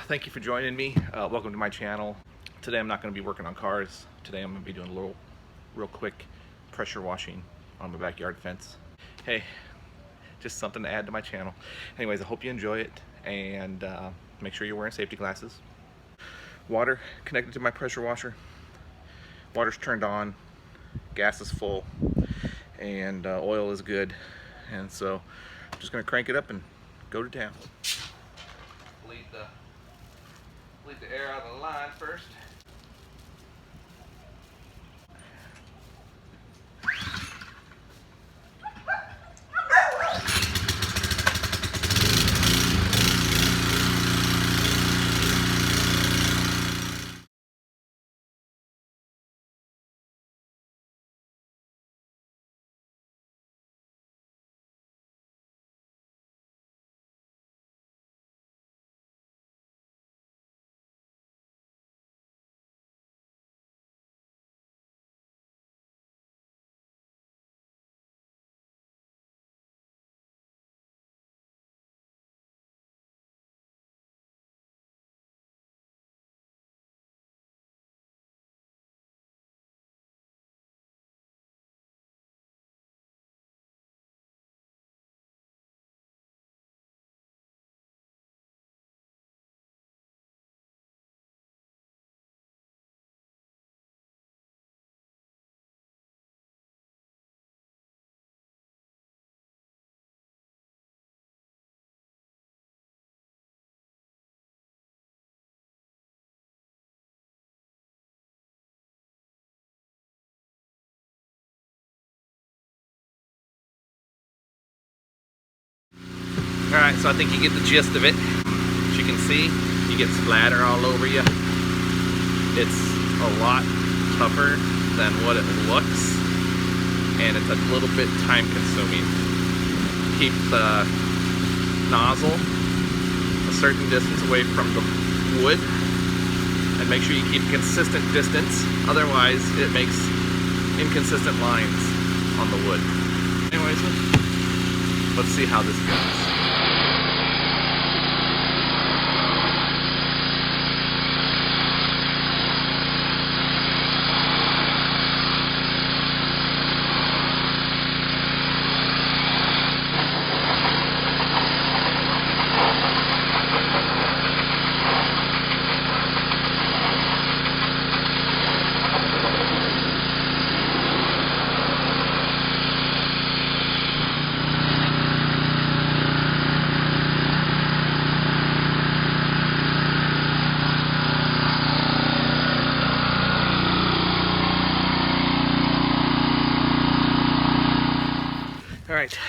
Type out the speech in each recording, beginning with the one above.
Thank you for joining me. Welcome to my channel. Today I'm not going to be working on cars. Today I'm going to be doing a little real quick pressure washing on my backyard fence. Hey, just something to add to my channel. Anyways, I hope you enjoy it, and make sure you're wearing safety glasses. Water connected to my pressure washer. Water's turned on, gas is full, and oil is good. And so I'm just going to crank it up and go to town. Bleed the air out of the line first. Alright, so I think you get the gist of it. As you can see, you get splatter all over you. It's a lot tougher than what it looks, and it's a little bit time consuming. Keep the nozzle a certain distance away from the wood, and make sure you keep a consistent distance, otherwise it makes inconsistent lines on the wood. Anyways, let's see how this goes. Alright,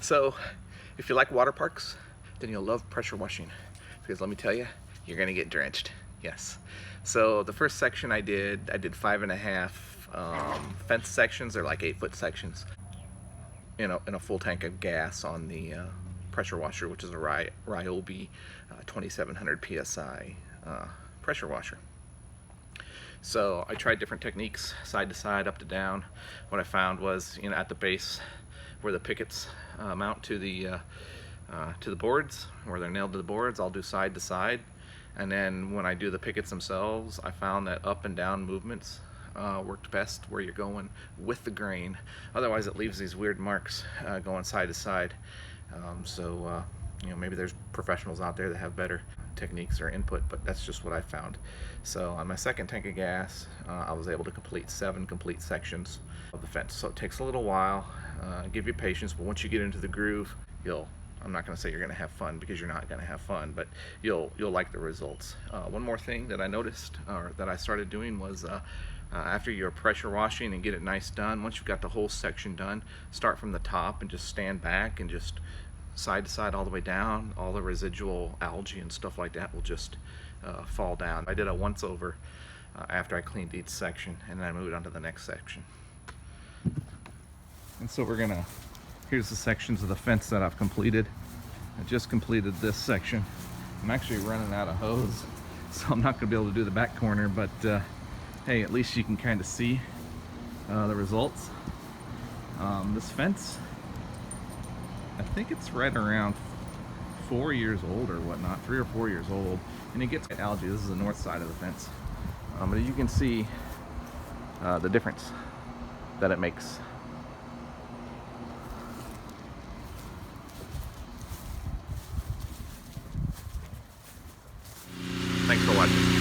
so if you like water parks, then you'll love pressure washing, because let me tell you, you're gonna get drenched. Yes. So the first section I did 5.5 fence sections. They're like 8-foot sections in a full tank of gas on the pressure washer, which is a Ryobi 2700 PSI pressure washer. So I tried different techniques, side to side, up to down. What I found was, at the base where the pickets mount to the boards, where they're nailed to the boards, I'll do side to side. And then when I do the pickets themselves, I found that up and down movements worked best where you're going with the grain. Otherwise it leaves these weird marks going side to side. Maybe there's professionals out there that have better techniques or input, but that's just what I found. So on my second tank of gas, I was able to complete 7 complete sections of the fence. So it takes a little while, give you patience, but once you get into the groove, I'm not going to say you're going to have fun, because you're not going to have fun, but you'll like the results. One more thing that I noticed, or that I started doing, was after you're pressure washing and get it nice done, once you've got the whole section done, start from the top and just stand back and just side to side all the way down. All the residual algae and stuff like that will just fall down. I did a once over after I cleaned each section, and then I moved on to the next section. And so here's the sections of the fence that I've completed. I just completed this section. I'm actually running out of hose, so I'm not going to be able to do the back corner, but hey, at least you can kind of see the results. This fence, I think it's right around 4 years old or whatnot, 3 or 4 years old, and it gets algae. This is the north side of the fence, but you can see the difference that it makes. Thanks for watching.